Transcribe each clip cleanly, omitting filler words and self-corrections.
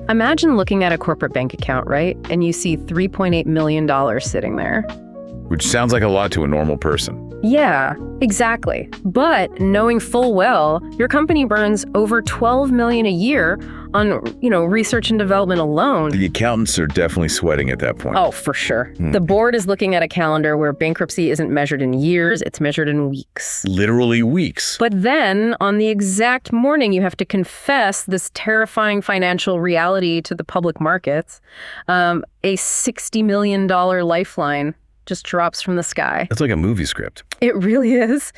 Imagine looking at a corporate bank account, right? And you see $3.8 million sitting there. Which sounds like a lot to a normal person. Yeah, exactly. But knowing full well, your company burns over $12 million a year on, research and development alone. The accountants are definitely sweating at that point. Oh, for sure. The board is looking at a calendar where bankruptcy isn't measured in years, it's measured in weeks. Literally weeks. But then, on the exact morning you have to confess this terrifying financial reality to the public markets, a $60 million lifeline just drops from the sky. That's like a movie script. It really is.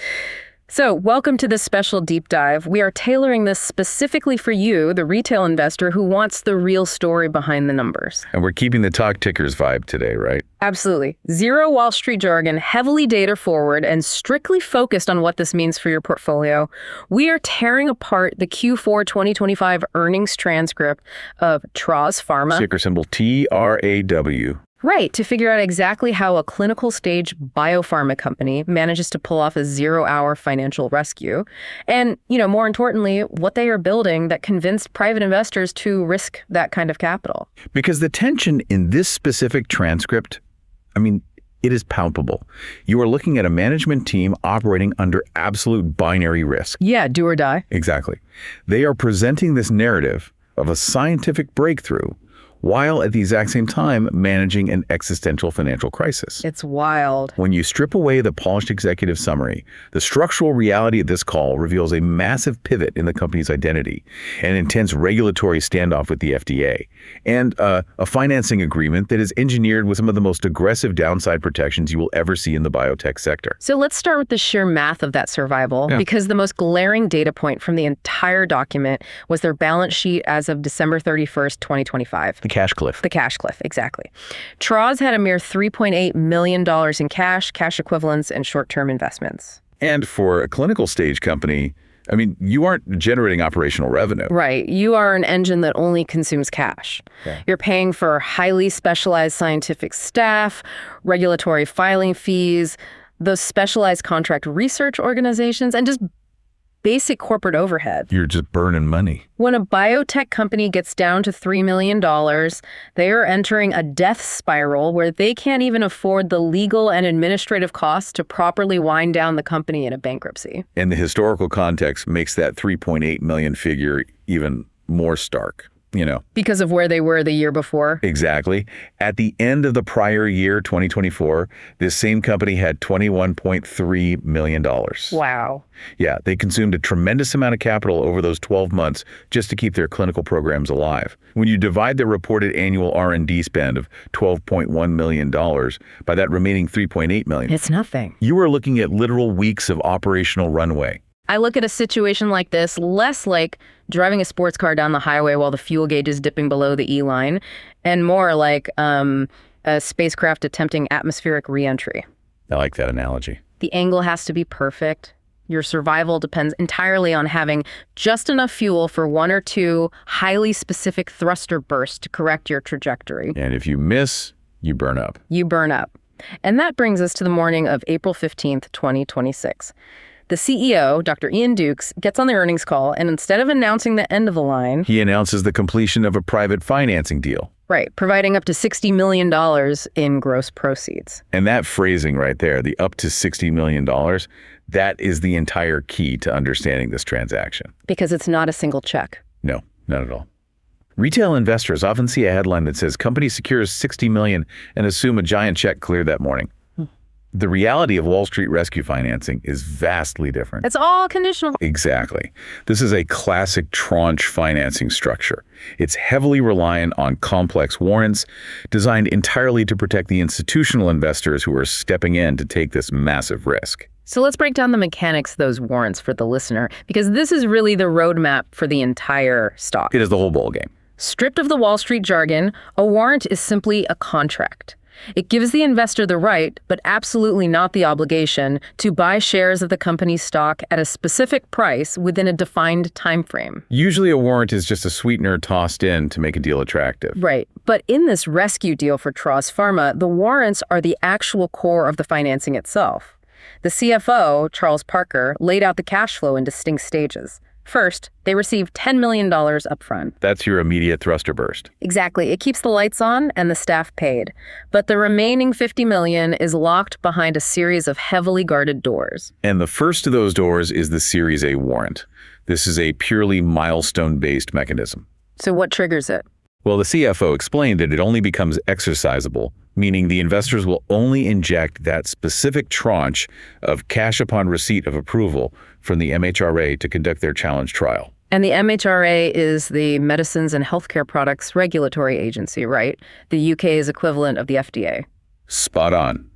So, welcome to this special deep dive. We are tailoring this specifically for you, the retail investor who wants the real story behind the numbers. And we're keeping the talk tickers vibe today, right? Absolutely. Zero Wall Street jargon, heavily data forward, and strictly focused on what this means for your portfolio. We are tearing apart the Q4 2025 earnings transcript of Traws Pharma. Ticker symbol TRAW. Right, to figure out exactly how a clinical stage biopharma company manages to pull off a 0-hour financial rescue. And, more importantly, what they are building that convinced private investors to risk that kind of capital. Because the tension in this specific transcript, it is palpable. You are looking at a management team operating under absolute binary risk. Yeah, do or die. Exactly. They are presenting this narrative of a scientific breakthrough while at the exact same time managing an existential financial crisis. It's wild. When you strip away the polished executive summary, the structural reality of this call reveals a massive pivot in the company's identity, an intense regulatory standoff with the FDA, and a financing agreement that is engineered with some of the most aggressive downside protections you will ever see in the biotech sector. So let's start with the sheer math of that survival, because the most glaring data point from the entire document was their balance sheet as of December 31st, 2025. The cash cliff. The cash cliff, exactly. Traws had a mere $3.8 million in cash equivalents, and short-term investments. And for a clinical stage company, you aren't generating operational revenue. Right. You are an engine that only consumes cash. Okay. You're paying for highly specialized scientific staff, regulatory filing fees, those specialized contract research organizations, and just basic corporate overhead. You're just burning money. When a biotech company gets down to $3 million, they are entering a death spiral where they can't even afford the legal and administrative costs to properly wind down the company in a bankruptcy. And the historical context makes that 3.8 million figure even more stark. Because of where they were the year before? Exactly. At the end of the prior year, 2024, this same company had $21.3 million. Wow. Yeah, they consumed a tremendous amount of capital over those 12 months just to keep their clinical programs alive. When you divide their reported annual R&D spend of $12.1 million by that remaining $3.8 million, it's nothing. You are looking at literal weeks of operational runway. I look at a situation like this less like driving a sports car down the highway while the fuel gauge is dipping below the E-line, and more like a spacecraft attempting atmospheric re-entry. I like that analogy. The angle has to be perfect. Your survival depends entirely on having just enough fuel for one or two highly specific thruster bursts to correct your trajectory. And if you miss, you burn up. You burn up. And that brings us to the morning of April 15th, 2026. The CEO, Dr. Ian Dukes, gets on the earnings call, and instead of announcing the end of the line, he announces the completion of a private financing deal. Right, providing up to $60 million in gross proceeds. And that phrasing right there, the up to $60 million, that is the entire key to understanding this transaction. Because it's not a single check. No, not at all. Retail investors often see a headline that says company secures $60 million and assume a giant check cleared that morning. The reality of Wall Street rescue financing is vastly different. It's all conditional. Exactly. This is a classic tranche financing structure. It's heavily reliant on complex warrants designed entirely to protect the institutional investors who are stepping in to take this massive risk. So let's break down the mechanics of those warrants for the listener, because this is really the roadmap for the entire stock. It is the whole ballgame. Stripped of the Wall Street jargon, a warrant is simply a contract. It gives the investor the right, but absolutely not the obligation, to buy shares of the company's stock at a specific price within a defined time frame. Usually a warrant is just a sweetener tossed in to make a deal attractive. Right. But in this rescue deal for Traws Pharma, the warrants are the actual core of the financing itself. The CFO, Charles Parker, laid out the cash flow in distinct stages. First, they receive $10 million upfront. That's your immediate thruster burst. Exactly. It keeps the lights on and the staff paid. But the remaining $50 million is locked behind a series of heavily guarded doors. And the first of those doors is the Series A warrant. This is a purely milestone-based mechanism. So what triggers it? Well, the CFO explained that it only becomes exercisable, meaning the investors will only inject that specific tranche of cash upon receipt of approval from the MHRA to conduct their challenge trial. And the MHRA is the Medicines and Healthcare Products Regulatory Agency, right? The UK's equivalent of the FDA. Spot on.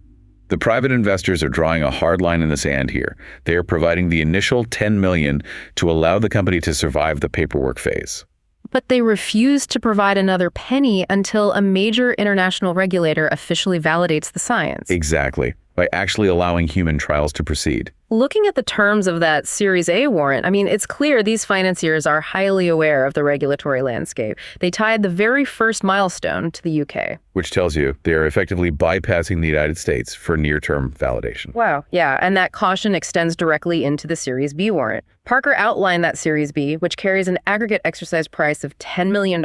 The private investors are drawing a hard line in the sand here. They are providing the initial $10 million to allow the company to survive the paperwork phase. But they refuse to provide another penny until a major international regulator officially validates the science. Exactly, by actually allowing human trials to proceed. Looking at the terms of that Series A warrant, it's clear these financiers are highly aware of the regulatory landscape. They tied the very first milestone to the UK. Which tells you they are effectively bypassing the United States for near-term validation. Wow, yeah, and that caution extends directly into the Series B warrant. Parker outlined that Series B, which carries an aggregate exercise price of $10 million,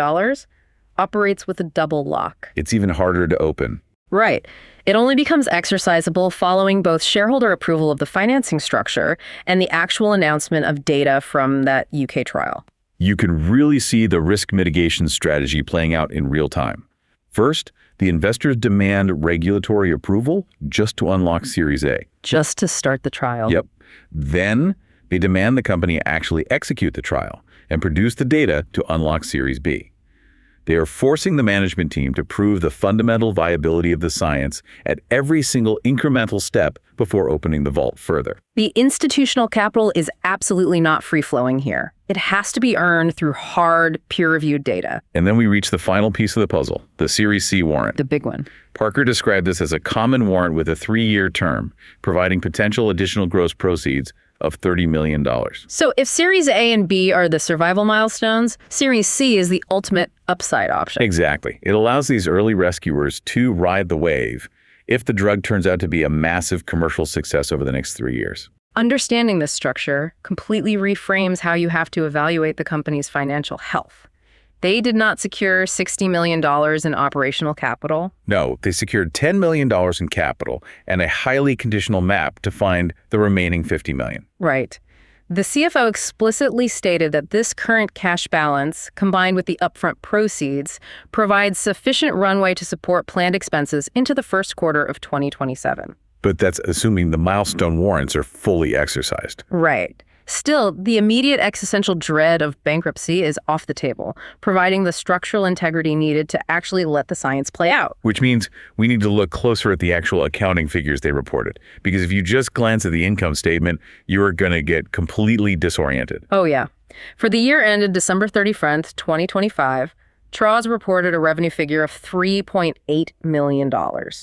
operates with a double lock. It's even harder to open. Right. It only becomes exercisable following both shareholder approval of the financing structure and the actual announcement of data from that UK trial. You can really see the risk mitigation strategy playing out in real time. First, the investors demand regulatory approval just to unlock Series A. Just to start the trial. Yep. Then they demand the company actually execute the trial and produce the data to unlock Series B. They are forcing the management team to prove the fundamental viability of the science at every single incremental step before opening the vault further. The institutional capital is absolutely not free-flowing here. It has to be earned through hard, peer-reviewed data. And then we reach the final piece of the puzzle, the Series C warrant. The big one. Parker described this as a common warrant with a 3-year term, providing potential additional gross proceeds of $30 million. So if Series A and B are the survival milestones, Series C is the ultimate upside option. Exactly. It allows these early rescuers to ride the wave if the drug turns out to be a massive commercial success over the next 3 years. Understanding this structure completely reframes how you have to evaluate the company's financial health. They did not secure $60 million in operational capital. No, they secured $10 million in capital and a highly conditional map to find the remaining $50 million. Right. The CFO explicitly stated that this current cash balance, combined with the upfront proceeds, provides sufficient runway to support planned expenses into the first quarter of 2027. But that's assuming the milestone warrants are fully exercised. Right. Still, the immediate existential dread of bankruptcy is off the table, providing the structural integrity needed to actually let the science play out. Which means we need to look closer at the actual accounting figures they reported. Because if you just glance at the income statement, you are going to get completely disoriented. Oh, yeah. For the year ended December 31st, 2025, Traws reported a revenue figure of $3.8 million.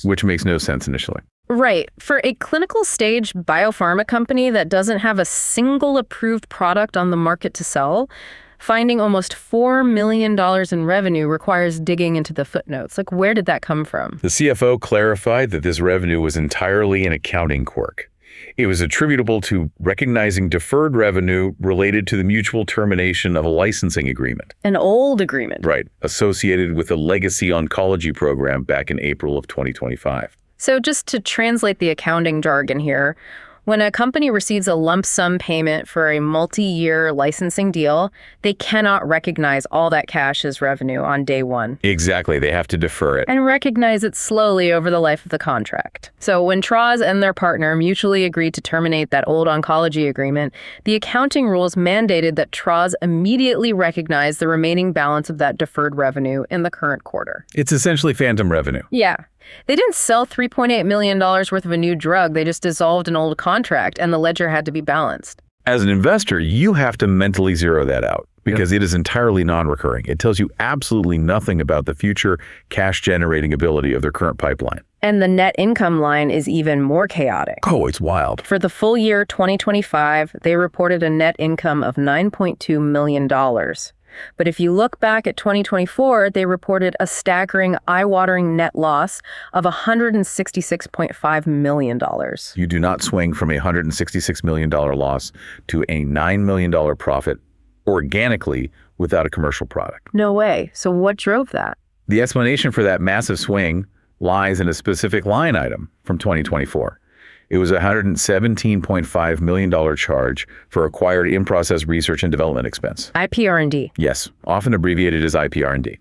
Which makes no sense initially. Right. For a clinical stage biopharma company that doesn't have a single approved product on the market to sell, finding almost $4 million in revenue requires digging into the footnotes. Like, where did that come from? The CFO clarified that this revenue was entirely an accounting quirk. It was attributable to recognizing deferred revenue related to the mutual termination of a licensing agreement. An old agreement. Right, associated with a legacy oncology program back in April of 2025. So just to translate the accounting jargon here, when a company receives a lump sum payment for a multi-year licensing deal, they cannot recognize all that cash as revenue on day one. Exactly. They have to defer it. And recognize it slowly over the life of the contract. So when Traws and their partner mutually agreed to terminate that old oncology agreement, the accounting rules mandated that Traws immediately recognize the remaining balance of that deferred revenue in the current quarter. It's essentially phantom revenue. Yeah. They didn't sell $3.8 million worth of a new drug. They just dissolved an old contract, and the ledger had to be balanced. As an investor, you have to mentally zero that out because it is entirely non-recurring. It tells you absolutely nothing about the future cash-generating ability of their current pipeline. And the net income line is even more chaotic. Oh, it's wild. For the full year 2025, they reported a net income of $9.2 million. But if you look back at 2024, they reported a staggering, eye-watering net loss of $166.5 million. You do not swing from a $166 million loss to a $9 million profit organically without a commercial product. No way. So what drove that? The explanation for that massive swing lies in a specific line item from 2024. It was a $117.5 million charge for acquired in-process research and development expense. IPR&D. Yes, often abbreviated as IPR&D.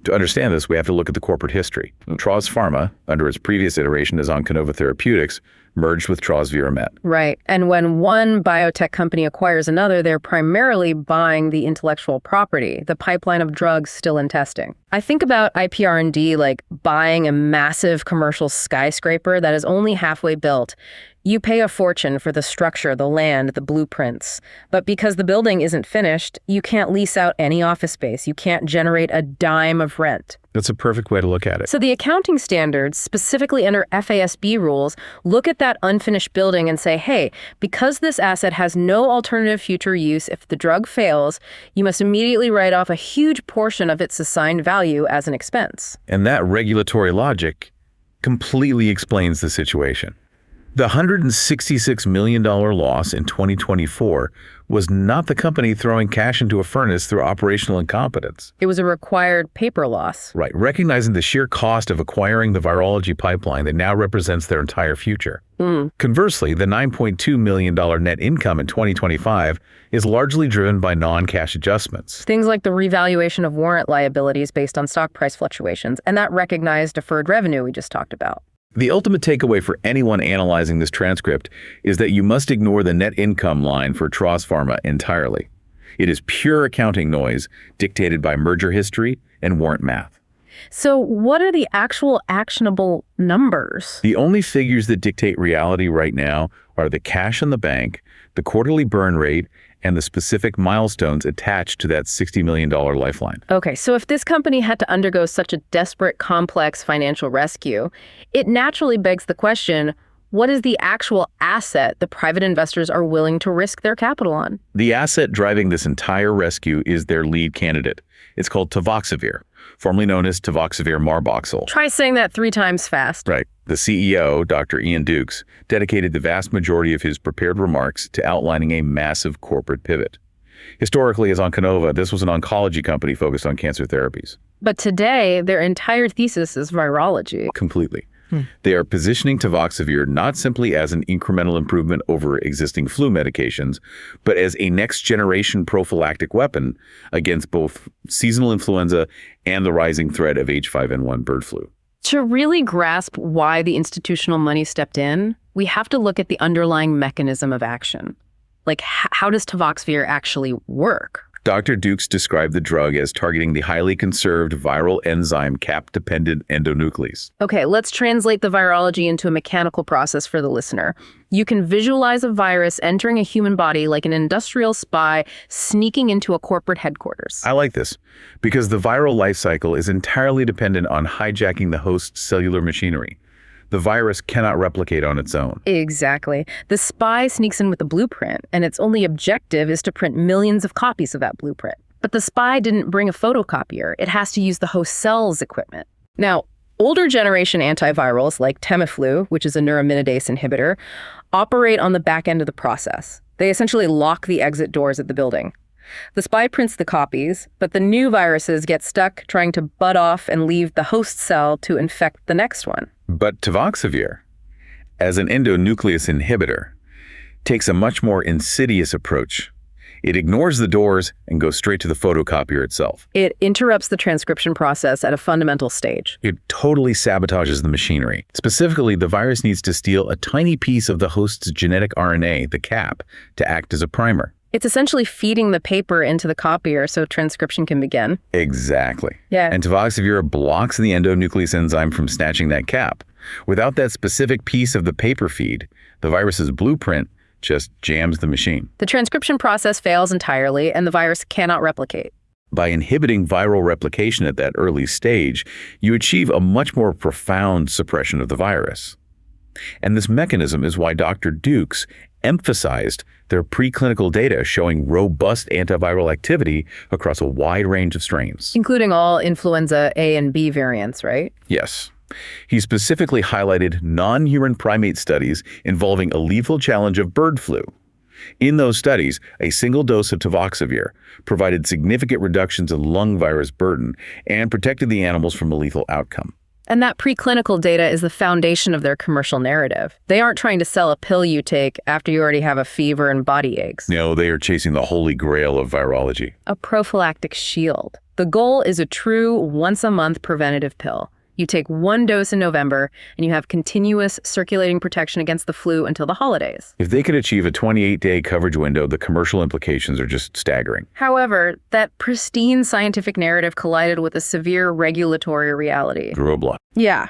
To understand this, we have to look at the corporate history. Traws Pharma, under its previous iteration as Onconova Therapeutics, merged with Traws Viromet. Right. And when one biotech company acquires another, they're primarily buying the intellectual property, the pipeline of drugs still in testing. I think about IPR&D like buying a massive commercial skyscraper that is only halfway built. You pay a fortune for the structure, the land, the blueprints. But because the building isn't finished, you can't lease out any office space. You can't generate a dime of rent. That's a perfect way to look at it. So the accounting standards, specifically under FASB rules, look at that unfinished building and say, hey, because this asset has no alternative future use, if the drug fails, you must immediately write off a huge portion of its assigned value as an expense. And that regulatory logic completely explains the situation. The $166 million loss in 2024 was not the company throwing cash into a furnace through operational incompetence. It was a required paper loss. Right, recognizing the sheer cost of acquiring the virology pipeline that now represents their entire future. Conversely, the $9.2 million net income in 2025 is largely driven by non-cash adjustments. Things like the revaluation of warrant liabilities based on stock price fluctuations and that recognized deferred revenue we just talked about. The ultimate takeaway for anyone analyzing this transcript is that you must ignore the net income line for Traws Pharma entirely. It is pure accounting noise dictated by merger history and warrant math. So what are the actual actionable numbers? The only figures that dictate reality right now are the cash in the bank, the quarterly burn rate, and the specific milestones attached to that $60 million lifeline. Okay, so if this company had to undergo such a desperate, complex financial rescue, it naturally begs the question, what is the actual asset the private investors are willing to risk their capital on? The asset driving this entire rescue is their lead candidate. It's called Tavoxel, formerly known as Tavoxel and Roboxel. Try saying that 3 times fast. Right. The CEO, Dr. Ian Dukes, dedicated the vast majority of his prepared remarks to outlining a massive corporate pivot. Historically, as Onconova, this was an oncology company focused on cancer therapies. But today, their entire thesis is virology. Completely. They are positioning Tavoxel not simply as an incremental improvement over existing flu medications, but as a next-generation prophylactic weapon against both seasonal influenza and the rising threat of H5N1 bird flu. To really grasp why the institutional money stepped in, we have to look at the underlying mechanism of action. Like, how does Tavoxel actually work? Dr. Dukes described the drug as targeting the highly conserved viral enzyme cap-dependent endonuclease. Okay, let's translate the virology into a mechanical process for the listener. You can visualize a virus entering a human body like an industrial spy sneaking into a corporate headquarters. I like this, because the viral life cycle is entirely dependent on hijacking the host's cellular machinery. The virus cannot replicate on its own. Exactly. The spy sneaks in with a blueprint, and its only objective is to print millions of copies of that blueprint. But the spy didn't bring a photocopier. It has to use the host cell's equipment. Now, older generation antivirals like Tamiflu, which is a neuraminidase inhibitor, operate on the back end of the process. They essentially lock the exit doors at the building. The spy prints the copies, but the new viruses get stuck trying to butt off and leave the host cell to infect the next one. But Tavoxel, as an endonuclease inhibitor, takes a much more insidious approach. It ignores the doors and goes straight to the photocopier itself. It interrupts the transcription process at a fundamental stage. It totally sabotages the machinery. Specifically, the virus needs to steal a tiny piece of the host's genetic RNA, the cap, to act as a primer. It's essentially feeding the paper into the copier so transcription can begin. Exactly. Yeah. And Tavoxel blocks the endonuclease enzyme from snatching that cap. Without that specific piece of the paper feed, the virus's blueprint just jams the machine. The transcription process fails entirely, and the virus cannot replicate. By inhibiting viral replication at that early stage, you achieve a much more profound suppression of the virus. And this mechanism is why Dr. Dukes emphasized their preclinical data showing robust antiviral activity across a wide range of strains. Including all influenza A and B variants, right? Yes. He specifically highlighted non-human primate studies involving a lethal challenge of bird flu. In those studies, a single dose of Tavoxel provided significant reductions in lung virus burden and protected the animals from a lethal outcome. And that preclinical data is the foundation of their commercial narrative. They aren't trying to sell a pill you take after you already have a fever and body aches. No, they are chasing the holy grail of virology. A prophylactic shield. The goal is a true once-a-month preventative pill. You take one dose in November, and you have continuous circulating protection against the flu until the holidays. If they could achieve a 28-day coverage window, the commercial implications are just staggering. However, that pristine scientific narrative collided with a severe regulatory reality. Roadblock. Yeah.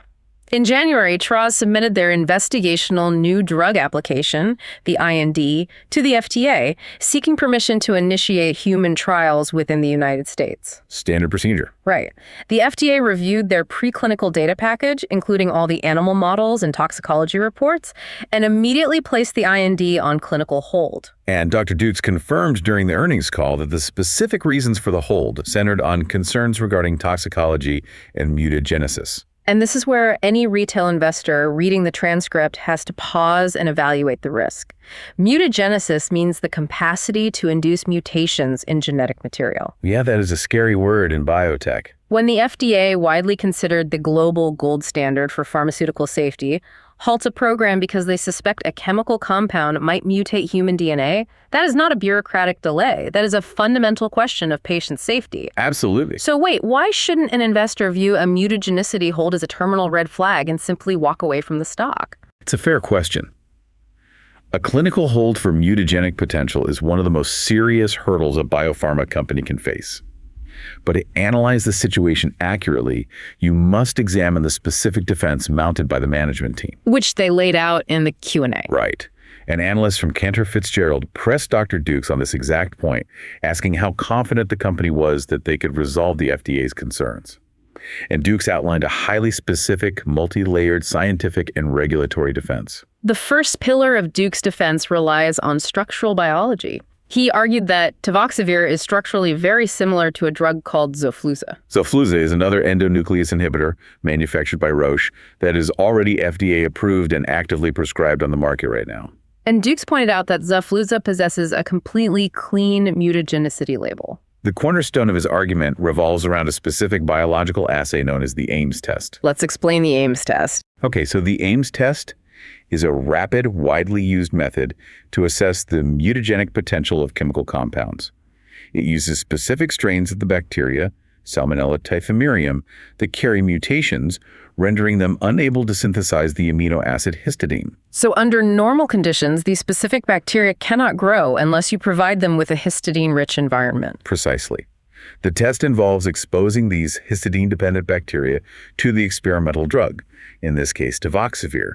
In January, Traws submitted their investigational new drug application, the IND, to the FDA, seeking permission to initiate human trials within the United States. Standard procedure. Right. The FDA reviewed their preclinical data package, including all the animal models and toxicology reports, and immediately placed the IND on clinical hold. And Dr. Dukes confirmed during the earnings call that the specific reasons for the hold centered on concerns regarding toxicology and mutagenesis. And this is where any retail investor reading the transcript has to pause and evaluate the risk. Mutagenesis means the capacity to induce mutations in genetic material. Yeah, that is a scary word in biotech. When the FDA, widely considered the global gold standard for pharmaceutical safety, halts a program because they suspect a chemical compound might mutate human DNA, that is not a bureaucratic delay. That is a fundamental question of patient safety. Absolutely. So wait, why shouldn't an investor view a mutagenicity hold as a terminal red flag and simply walk away from the stock? It's a fair question. A clinical hold for mutagenic potential is one of the most serious hurdles a biopharma company can face. But to analyze the situation accurately, you must examine the specific defense mounted by the management team. Which they laid out in the Q&A. Right. An analyst from Cantor Fitzgerald pressed Dr. Dukes on this exact point, asking how confident the company was that they could resolve the FDA's concerns. And Dukes outlined a highly specific, multi-layered scientific and regulatory defense. The first pillar of Dukes' defense relies on structural biology. He argued that Tavoxel is structurally very similar to a drug called Xofluza. Xofluza is another endonuclease inhibitor manufactured by Roche that is already FDA approved and actively prescribed on the market right now. And Dukes pointed out that Xofluza possesses a completely clean mutagenicity label. The cornerstone of his argument revolves around a specific biological assay known as the Ames test. Let's explain the Ames test. Okay, so the Ames test is a rapid, widely used method to assess the mutagenic potential of chemical compounds. It uses specific strains of the bacteria, Salmonella typhimurium, that carry mutations, rendering them unable to synthesize the amino acid histidine. So under normal conditions, these specific bacteria cannot grow unless you provide them with a histidine-rich environment. Precisely. The test involves exposing these histidine-dependent bacteria to the experimental drug, in this case Tavoxel,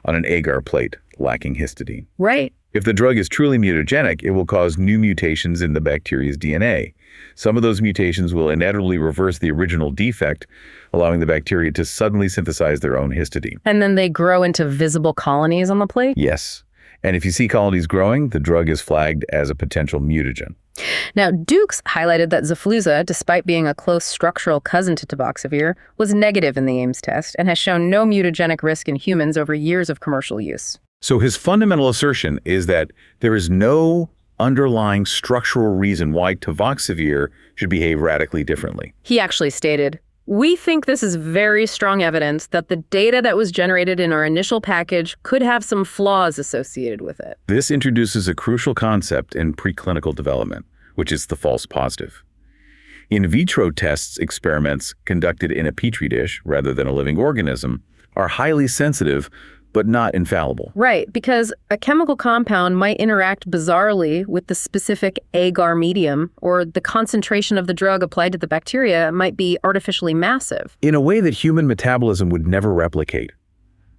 on an agar plate lacking histidine. Right. If the drug is truly mutagenic, it will cause new mutations in the bacteria's DNA. Some of those mutations will inevitably reverse the original defect, allowing the bacteria to suddenly synthesize their own histidine. And then they grow into visible colonies on the plate? Yes. And if you see colonies growing, the drug is flagged as a potential mutagen. Now, Dukes highlighted that Xofluza, despite being a close structural cousin to Tavoxel, was negative in the Ames test and has shown no mutagenic risk in humans over years of commercial use. So his fundamental assertion is that there is no underlying structural reason why Tavoxel should behave radically differently. He actually stated, "We think this is very strong evidence that the data that was generated in our initial package could have some flaws associated with it." This introduces a crucial concept in preclinical development, which is the false positive. In vitro tests experiments conducted in a petri dish rather than a living organism are highly sensitive but not infallible. Right, because a chemical compound might interact bizarrely with the specific agar medium, or the concentration of the drug applied to the bacteria might be artificially massive. In a way that human metabolism would never replicate.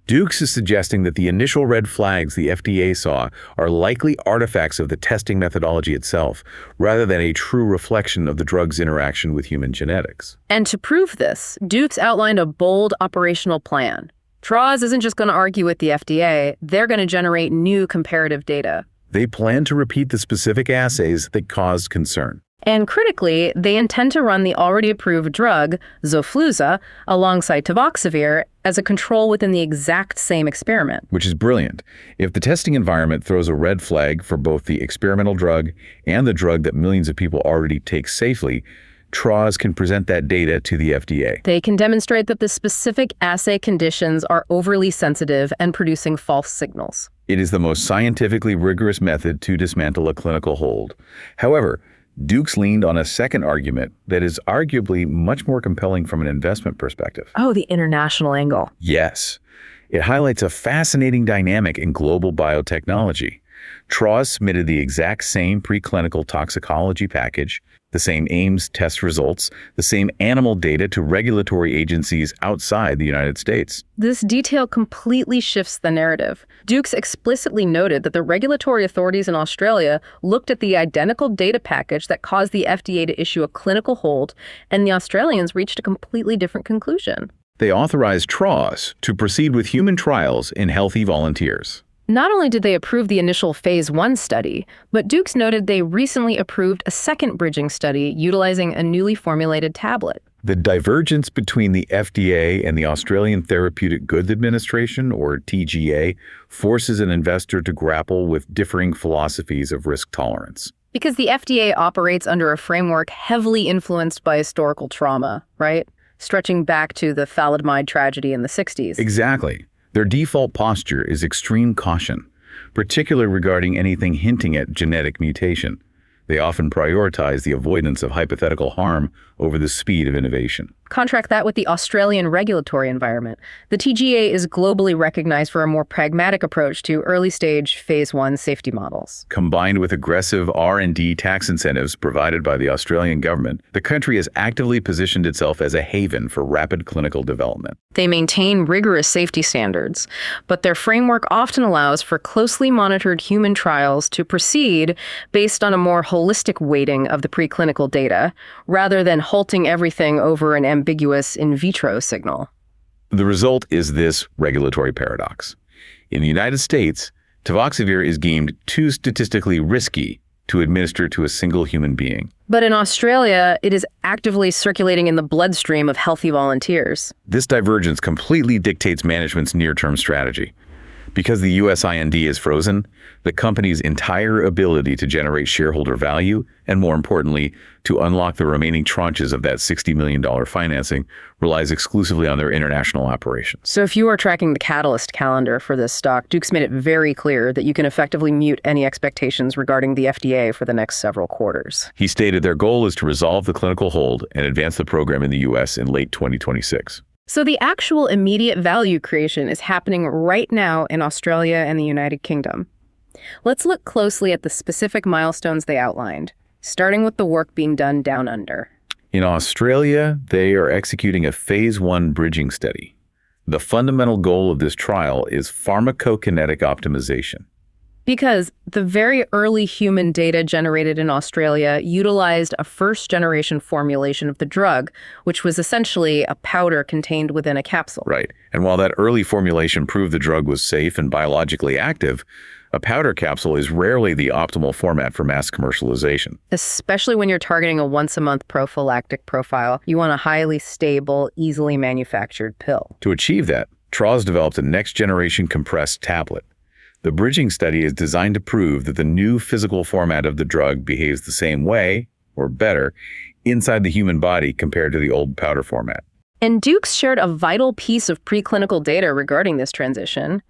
Dukes is suggesting that the initial red flags the FDA saw are likely artifacts of the testing methodology itself, rather than a true reflection of the drug's interaction with human genetics. And to prove this, Dukes outlined a bold operational plan. Traws isn't just going to argue with the FDA, they're going to generate new comparative data. They plan to repeat the specific assays that caused concern. And critically, they intend to run the already approved drug, Xofluza, alongside Tavoxel as a control within the exact same experiment. Which is brilliant. If the testing environment throws a red flag for both the experimental drug and the drug that millions of people already take safely, Traws can present that data to the FDA. They can demonstrate that the specific assay conditions are overly sensitive and producing false signals. It is the most scientifically rigorous method to dismantle a clinical hold. However, Dukes leaned on a second argument that is arguably much more compelling from an investment perspective. Oh, the international angle. Yes. It highlights a fascinating dynamic in global biotechnology. Traws submitted the exact same preclinical toxicology package, the same Ames test results, the same animal data to regulatory agencies outside the United States. This detail completely shifts the narrative. Dukes explicitly noted that the regulatory authorities in Australia looked at the identical data package that caused the FDA to issue a clinical hold, and the Australians reached a completely different conclusion. They authorized Traws to proceed with human trials in healthy volunteers. Not only did they approve the initial phase 1 study, but Dukes noted they recently approved a second bridging study utilizing a newly formulated tablet. The divergence between the FDA and the Australian Therapeutic Goods Administration, or TGA, forces an investor to grapple with differing philosophies of risk tolerance. Because the FDA operates under a framework heavily influenced by historical trauma, right? Stretching back to the thalidomide tragedy in the 60s. Exactly. Their default posture is extreme caution, particularly regarding anything hinting at genetic mutation. They often prioritize the avoidance of hypothetical harm over the speed of innovation. Contrast that with the Australian regulatory environment. The TGA is globally recognized for a more pragmatic approach to early-stage phase 1 safety models. Combined with aggressive R&D tax incentives provided by the Australian government, the country has actively positioned itself as a haven for rapid clinical development. They maintain rigorous safety standards, but their framework often allows for closely monitored human trials to proceed based on a more holistic weighting of the preclinical data, rather than halting everything over an ambiguous in vitro signal. The result is this regulatory paradox. In the United States, Tavoxel is deemed too statistically risky to administer to a single human being. But in Australia, it is actively circulating in the bloodstream of healthy volunteers. This divergence completely dictates management's near-term strategy. Because the US IND is frozen, the company's entire ability to generate shareholder value, and more importantly, to unlock the remaining tranches of that $60 million financing, relies exclusively on their international operations. So if you are tracking the catalyst calendar for this stock, Dukes made it very clear that you can effectively mute any expectations regarding the FDA for the next several quarters. He stated their goal is to resolve the clinical hold and advance the program in the US in late 2026. So the actual immediate value creation is happening right now in Australia and the United Kingdom. Let's look closely at the specific milestones they outlined, starting with the work being done down under. In Australia, they are executing a phase 1 bridging study. The fundamental goal of this trial is pharmacokinetic optimization. Because the very early human data generated in Australia utilized a first-generation formulation of the drug, which was essentially a powder contained within a capsule. Right. And while that early formulation proved the drug was safe and biologically active, a powder capsule is rarely the optimal format for mass commercialization. Especially when you're targeting a once-a-month prophylactic profile, you want a highly stable, easily manufactured pill. To achieve that, Traws developed a next-generation compressed tablet. The bridging study is designed to prove that the new physical format of the drug behaves the same way, or better, inside the human body compared to the old powder format. And Dukes shared a vital piece of preclinical data regarding this transition.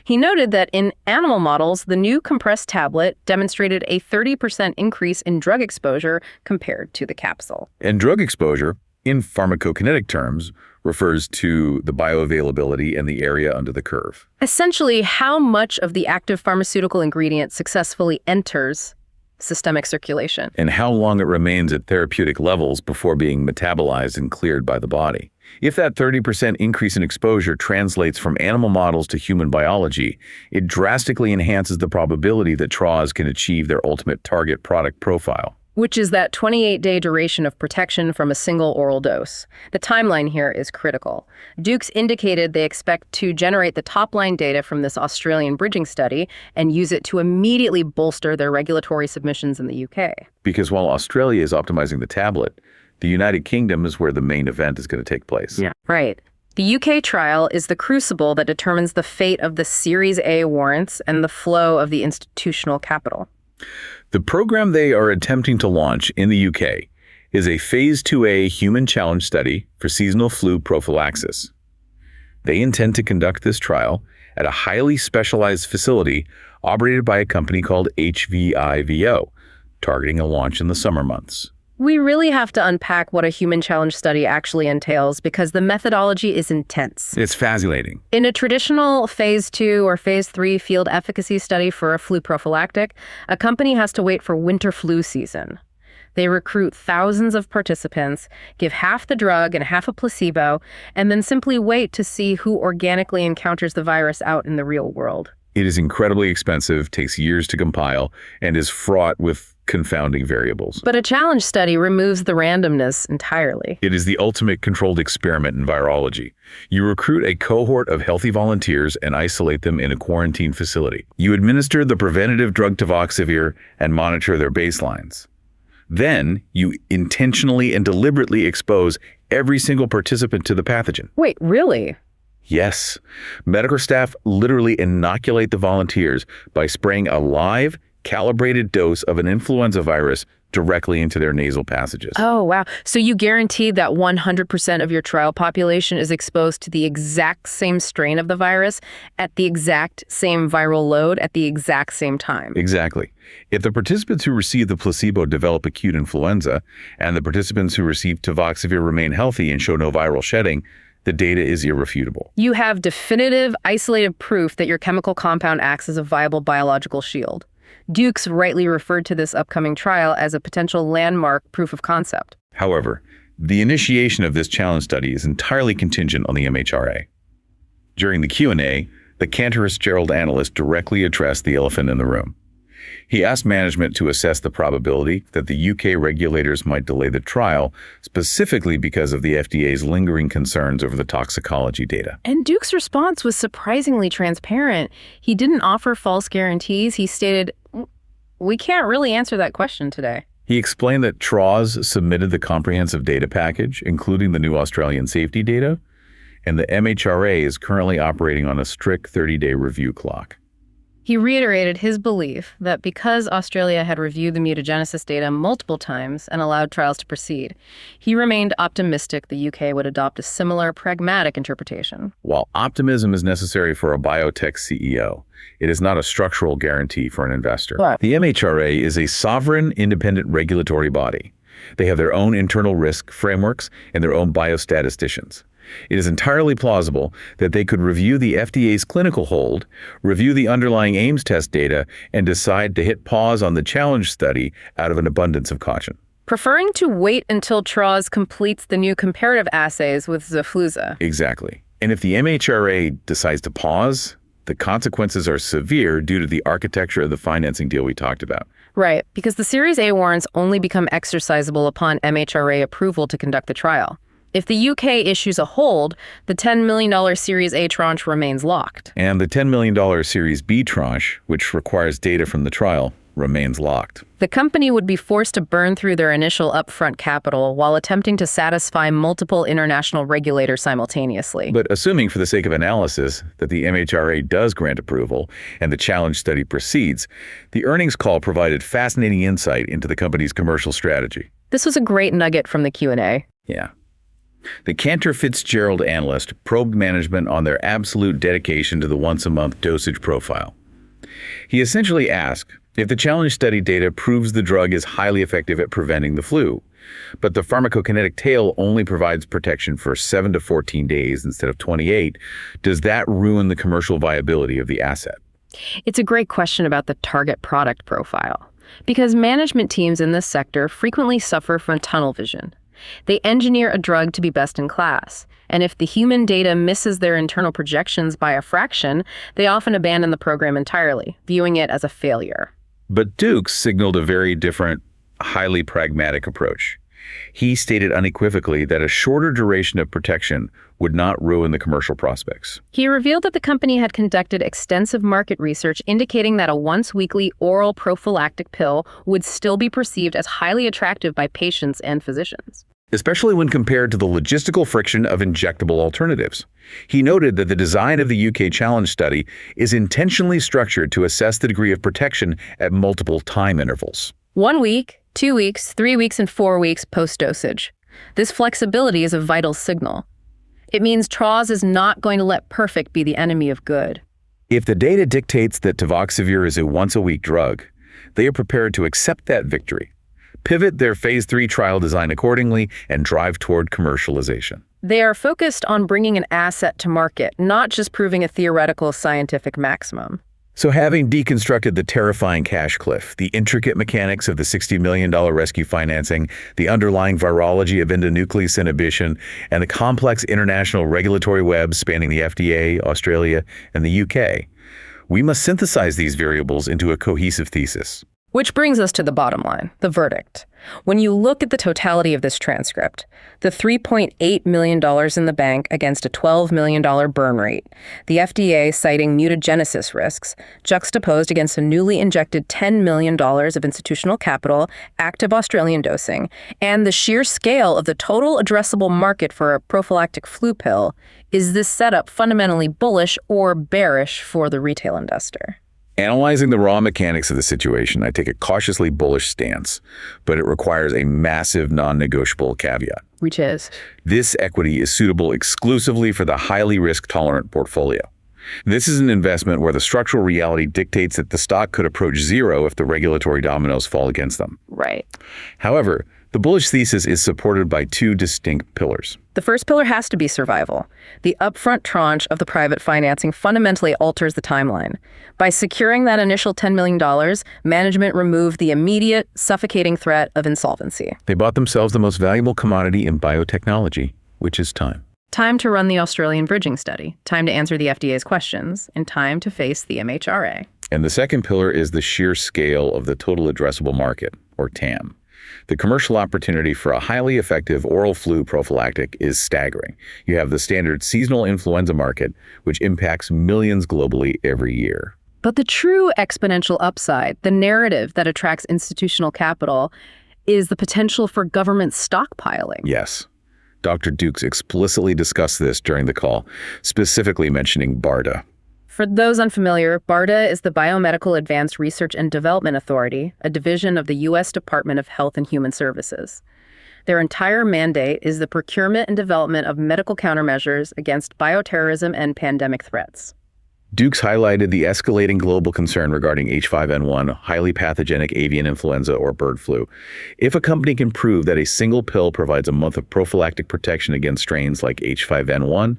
He noted that in animal models, the new compressed tablet demonstrated a 30% increase in drug exposure compared to the capsule. And drug exposure, in pharmacokinetic terms, refers to the bioavailability and the area under the curve. Essentially, how much of the active pharmaceutical ingredient successfully enters systemic circulation. And how long it remains at therapeutic levels before being metabolized and cleared by the body. If that 30% increase in exposure translates from animal models to human biology, it drastically enhances the probability that Traws can achieve their ultimate target product profile. which is that 28-day duration of protection from a single oral dose. The timeline here is critical. Duke's indicated they expect to generate the top-line data from this Australian bridging study and use it to immediately bolster their regulatory submissions in the UK. Because while Australia is optimizing the tablet, the United Kingdom is where the main event is going to take place. Yeah, right. The UK trial is the crucible that determines the fate of the Series A warrants and the flow of the institutional capital. The program they are attempting to launch in the UK is a Phase 2A human challenge study for seasonal flu prophylaxis. They intend to conduct this trial at a highly specialized facility operated by a company called HVIVO, targeting a launch in the summer months. We really have to unpack what a human challenge study actually entails because the methodology is intense. It's fascinating. In a traditional Phase 2 or Phase 3 field efficacy study for a flu prophylactic, a company has to wait for winter flu season. They recruit thousands of participants, give half the drug and half a placebo, and then simply wait to see who organically encounters the virus out in the real world. It is incredibly expensive, takes years to compile, and is fraught with confounding variables. But a challenge study removes the randomness entirely. It is the ultimate controlled experiment in virology. You recruit a cohort of healthy volunteers and isolate them in a quarantine facility. You administer the preventative drug Tavoxel and monitor their baselines. Then, you intentionally and deliberately expose every single participant to the pathogen. Wait, really? Yes. Medical staff literally inoculate the volunteers by spraying a live, calibrated dose of an influenza virus directly into their nasal passages. Oh, wow. So you guarantee that 100% of your trial population is exposed to the exact same strain of the virus at the exact same viral load at the exact same time. Exactly. If the participants who receive the placebo develop acute influenza and the participants who receive Tavoxel remain healthy and show no viral shedding, the data is irrefutable. You have definitive, isolated proof that your chemical compound acts as a viable biological shield. Duke's rightly referred to this upcoming trial as a potential landmark proof of concept. However, the initiation of this challenge study is entirely contingent on the MHRA. During the Q&A, the Cantor Fitzgerald analyst directly addressed the elephant in the room. He asked management to assess the probability that the UK regulators might delay the trial, specifically because of the FDA's lingering concerns over the toxicology data. And Duke's response was surprisingly transparent. He didn't offer false guarantees. He stated, "We can't really answer that question today." He explained that Traws submitted the comprehensive data package, including the new Australian safety data, and the MHRA is currently operating on a strict 30-day review clock. He reiterated his belief that because Australia had reviewed the mutagenesis data multiple times and allowed trials to proceed, he remained optimistic the UK would adopt a similar pragmatic interpretation. While optimism is necessary for a biotech CEO, it is not a structural guarantee for an investor. Right. The MHRA is a sovereign, independent regulatory body. They have their own internal risk frameworks and their own biostatisticians. It is entirely plausible that they could review the FDA's clinical hold, review the underlying Ames test data, and decide to hit pause on the challenge study out of an abundance of caution. Preferring to wait until Traws completes the new comparative assays with Xofluza. Exactly. And if the MHRA decides to pause, the consequences are severe due to the architecture of the financing deal we talked about. Right, because the Series A warrants only become exercisable upon MHRA approval to conduct the trial. If the UK issues a hold, the $10 million Series A tranche remains locked. And the $10 million Series B tranche, which requires data from the trial, remains locked. The company would be forced to burn through their initial upfront capital while attempting to satisfy multiple international regulators simultaneously. But assuming for the sake of analysis that the MHRA does grant approval and the challenge study proceeds, the earnings call provided fascinating insight into the company's commercial strategy. This was a great nugget from the Q&A. Yeah. The Cantor Fitzgerald analyst probed management on their absolute dedication to the once-a-month dosage profile. He essentially asked if the challenge study data proves the drug is highly effective at preventing the flu, but the pharmacokinetic tail only provides protection for 7 to 14 days instead of 28, does that ruin the commercial viability of the asset? It's a great question about the target product profile, because management teams in this sector frequently suffer from tunnel vision. They engineer a drug to be best in class, and if the human data misses their internal projections by a fraction, they often abandon the program entirely, viewing it as a failure. But Duke signaled a very different highly pragmatic approach. He stated unequivocally that a shorter duration of protection would not ruin the commercial prospects. He revealed that the company had conducted extensive market research indicating that a once-weekly oral prophylactic pill would still be perceived as highly attractive by patients and physicians, especially when compared to the logistical friction of injectable alternatives. He noted that the design of the UK challenge study is intentionally structured to assess the degree of protection at multiple time intervals. 1 week, 2 weeks, 3 weeks, and 4 weeks post-dosage. This flexibility is a vital signal. It means Traws is not going to let perfect be the enemy of good. If the data dictates that Tavoxel is a once-a-week drug, they are prepared to accept that victory, pivot their phase 3 trial design accordingly, and drive toward commercialization. They are focused on bringing an asset to market, not just proving a theoretical scientific maximum. So having deconstructed the terrifying cash cliff, the intricate mechanics of the $60 million rescue financing, the underlying virology of endonuclease inhibition, and the complex international regulatory web spanning the FDA, Australia, and the UK, we must synthesize these variables into a cohesive thesis. Which brings us to the bottom line, the verdict. When you look at the totality of this transcript, the $3.8 million in the bank against a $12 million burn rate, the FDA citing mutagenesis risks, juxtaposed against a newly injected $10 million of institutional capital, active Australian dosing, and the sheer scale of the total addressable market for a prophylactic flu pill, is this setup fundamentally bullish or bearish for the retail investor? Analyzing the raw mechanics of the situation, I take a cautiously bullish stance, but it requires a massive non-negotiable caveat. Which is? This equity is suitable exclusively for the highly risk-tolerant portfolio. This is an investment where the structural reality dictates that the stock could approach zero if the regulatory dominoes fall against them. Right. However, the bullish thesis is supported by two distinct pillars. The first pillar has to be survival. The upfront tranche of the private financing fundamentally alters the timeline. By securing that initial $10 million, management removed the immediate, suffocating threat of insolvency. They bought themselves the most valuable commodity in biotechnology, which is time. Time to run the Australian bridging study, time to answer the FDA's questions, and time to face the MHRA. And the second pillar is the sheer scale of the total addressable market, or TAM. The commercial opportunity for a highly effective oral flu prophylactic is staggering. You have the standard seasonal influenza market, which impacts millions globally every year. But the true exponential upside, the narrative that attracts institutional capital, is the potential for government stockpiling. Yes. Dr. Dukes explicitly discussed this during the call, specifically mentioning BARDA. For those unfamiliar, BARDA is the Biomedical Advanced Research and Development Authority, a division of the U.S. Department of Health and Human Services. Their entire mandate is the procurement and development of medical countermeasures against bioterrorism and pandemic threats. Dukes highlighted the escalating global concern regarding H5N1, highly pathogenic avian influenza or bird flu. If a company can prove that a single pill provides a month of prophylactic protection against strains like H5N1,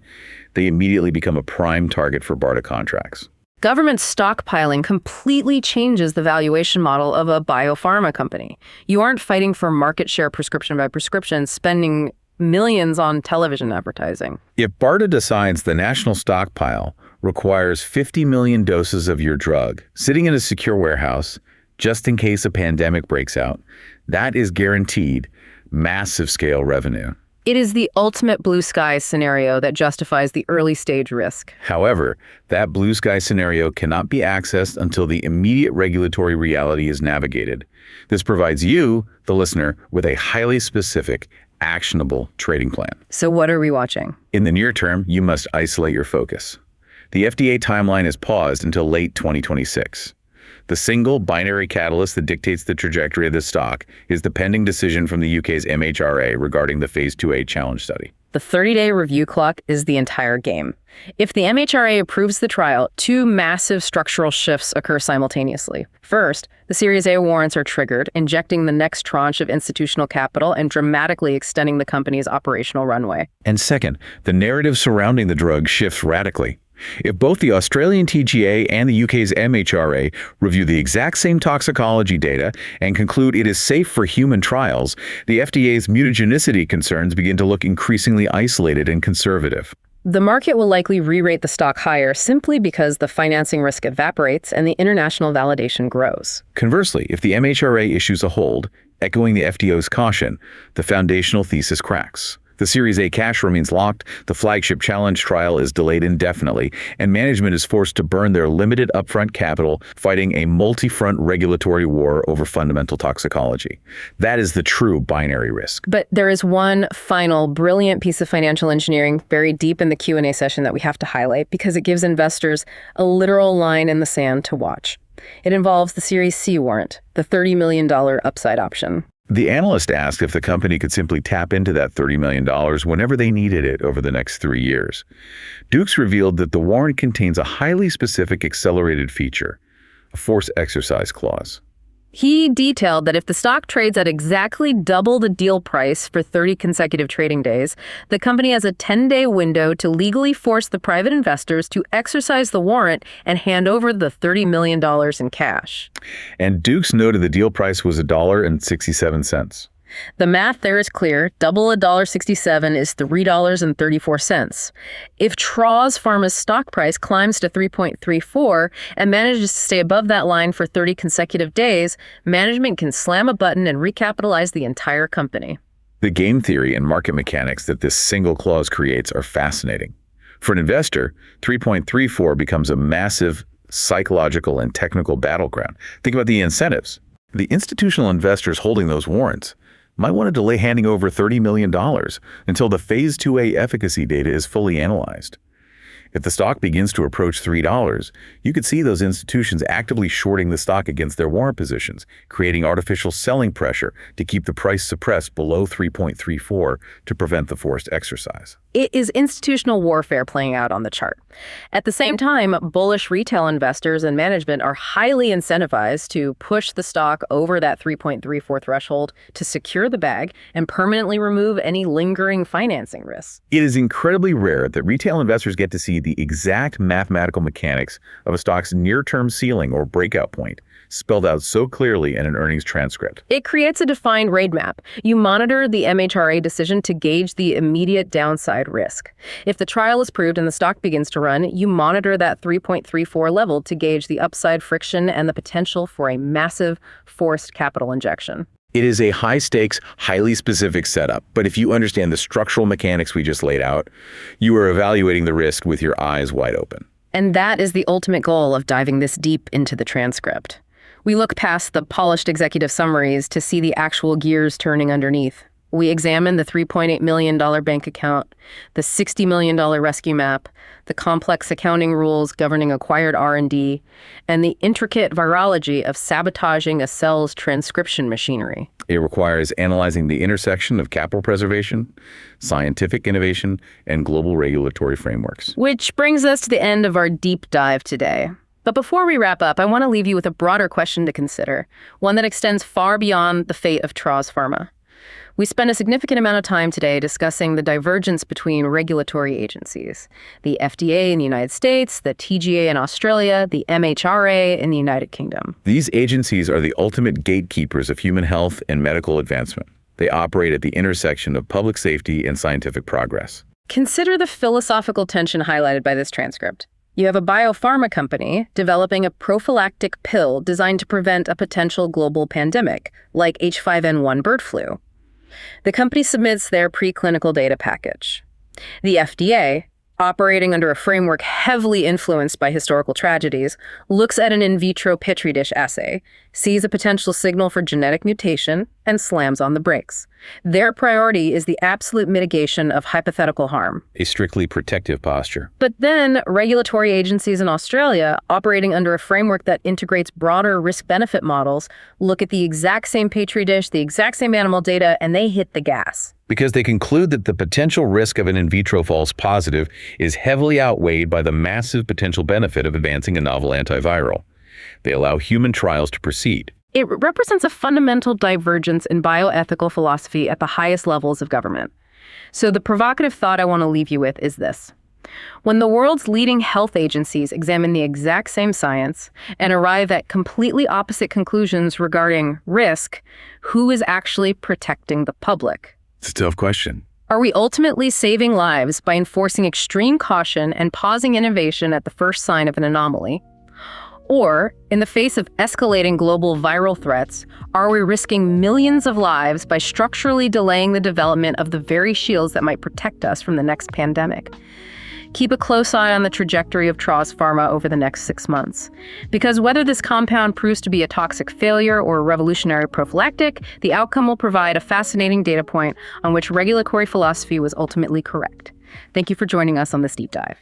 they immediately become a prime target for BARDA contracts. Government stockpiling completely changes the valuation model of a biopharma company. You aren't fighting for market share prescription by prescription, spending millions on television advertising. If BARDA decides the national stockpile requires 50 million doses of your drug sitting in a secure warehouse just in case a pandemic breaks out, that is guaranteed massive scale revenue. It is the ultimate blue sky scenario that justifies the early stage risk. However, that blue sky scenario cannot be accessed until the immediate regulatory reality is navigated. This provides you, the listener, with a highly specific, actionable trading plan. So what are we watching? In the near term, you must isolate your focus. The FDA timeline is paused until late 2026. The single binary catalyst that dictates the trajectory of this stock is the pending decision from the UK's MHRA regarding the Phase 2A challenge study. The 30-day review clock is the entire game. If the MHRA approves the trial, two massive structural shifts occur simultaneously. First, the Series A warrants are triggered, injecting the next tranche of institutional capital and dramatically extending the company's operational runway. And second, the narrative surrounding the drug shifts radically. If both the Australian TGA and the UK's MHRA review the exact same toxicology data and conclude it is safe for human trials, the FDA's mutagenicity concerns begin to look increasingly isolated and conservative. The market will likely re-rate the stock higher simply because the financing risk evaporates and the international validation grows. Conversely, if the MHRA issues a hold, Echoing the FDA's caution, the foundational thesis cracks. The Series A cash remains locked, the flagship challenge trial is delayed indefinitely, and management is forced to burn their limited upfront capital fighting a multi-front regulatory war over fundamental toxicology. That is the true binary risk. But there is one final brilliant piece of financial engineering buried deep in the Q&A session that we have to highlight because it gives investors a literal line in the sand to watch. It involves the Series C warrant, the $30 million upside option. The analyst asked if the company could simply tap into that $30 million whenever they needed it over the next 3 years. Dukes revealed that the warrant contains a highly specific accelerated feature, a forced exercise clause. He detailed that if the stock trades at exactly double the deal price for 30 consecutive trading days, the company has a 10-day window to legally force the private investors to exercise the warrant and hand over the $30 million in cash. And Dukes noted the deal price was $1.67. The math there is clear. Double $1.67 is $3.34. If Traws Pharma's stock price climbs to 3.34 and manages to stay above that line for 30 consecutive days, management can slam a button and recapitalize the entire company. The game theory and market mechanics that this single clause creates are fascinating. For an investor, 3.34 becomes a massive psychological and technical battleground. Think about the incentives. The institutional investors holding those warrants might want to delay handing over $30 million until the Phase 2A efficacy data is fully analyzed. If the stock begins to approach $3, you could see those institutions actively shorting the stock against their warrant positions, creating artificial selling pressure to keep the price suppressed below 3.34 to prevent the forced exercise. It is institutional warfare playing out on the chart. At the same time, bullish retail investors and management are highly incentivized to push the stock over that 3.34 threshold to secure the bag and permanently remove any lingering financing risks. It is incredibly rare that retail investors get to see the exact mathematical mechanics of a stock's near-term ceiling or breakout point spelled out so clearly in an earnings transcript. It creates a defined roadmap. You monitor the MHRA decision to gauge the immediate downside risk. If the trial is proved and the stock begins to run, you monitor that 3.34 level to gauge the upside friction and the potential for a massive forced capital injection. It is a high-stakes, highly specific setup, but if you understand the structural mechanics we just laid out, you are evaluating the risk with your eyes wide open. And that is the ultimate goal of diving this deep into the transcript. We look past the polished executive summaries to see the actual gears turning underneath. We examine the $3.8 million bank account, the $60 million rescue map, the complex accounting rules governing acquired R&D, and the intricate virology of sabotaging a cell's transcription machinery. It requires analyzing the intersection of capital preservation, scientific innovation, and global regulatory frameworks. Which brings us to the end of our deep dive today. But before we wrap up, I want to leave you with a broader question to consider, one that extends far beyond the fate of Traws Pharma. We spent a significant amount of time today discussing the divergence between regulatory agencies, the FDA in the United States, the TGA in Australia, the MHRA in the United Kingdom. These agencies are the ultimate gatekeepers of human health and medical advancement. They operate at the intersection of public safety and scientific progress. Consider the philosophical tension highlighted by this transcript. You have a biopharma company developing a prophylactic pill designed to prevent a potential global pandemic, like H5N1 bird flu. The company submits their preclinical data package. The FDA, operating under a framework heavily influenced by historical tragedies, looks at an in vitro petri dish assay, sees a potential signal for genetic mutation, and slams on the brakes. Their priority is the absolute mitigation of hypothetical harm. A strictly protective posture. But then regulatory agencies in Australia, operating under a framework that integrates broader risk-benefit models, look at the exact same petri dish, the exact same animal data, and they hit the gas. Because they conclude that the potential risk of an in vitro false positive is heavily outweighed by the massive potential benefit of advancing a novel antiviral. They allow human trials to proceed. It represents a fundamental divergence in bioethical philosophy at the highest levels of government. So the provocative thought I want to leave you with is this. When the world's leading health agencies examine the exact same science and arrive at completely opposite conclusions regarding risk, who is actually protecting the public? It's a tough question. Are we ultimately saving lives by enforcing extreme caution and pausing innovation at the first sign of an anomaly? Or, in the face of escalating global viral threats, are we risking millions of lives by structurally delaying the development of the very shields that might protect us from the next pandemic? Keep a close eye on the trajectory of Traws Pharma over the next 6 months. Because whether this compound proves to be a toxic failure or a revolutionary prophylactic, the outcome will provide a fascinating data point on which regulatory philosophy was ultimately correct. Thank you for joining us on this deep dive.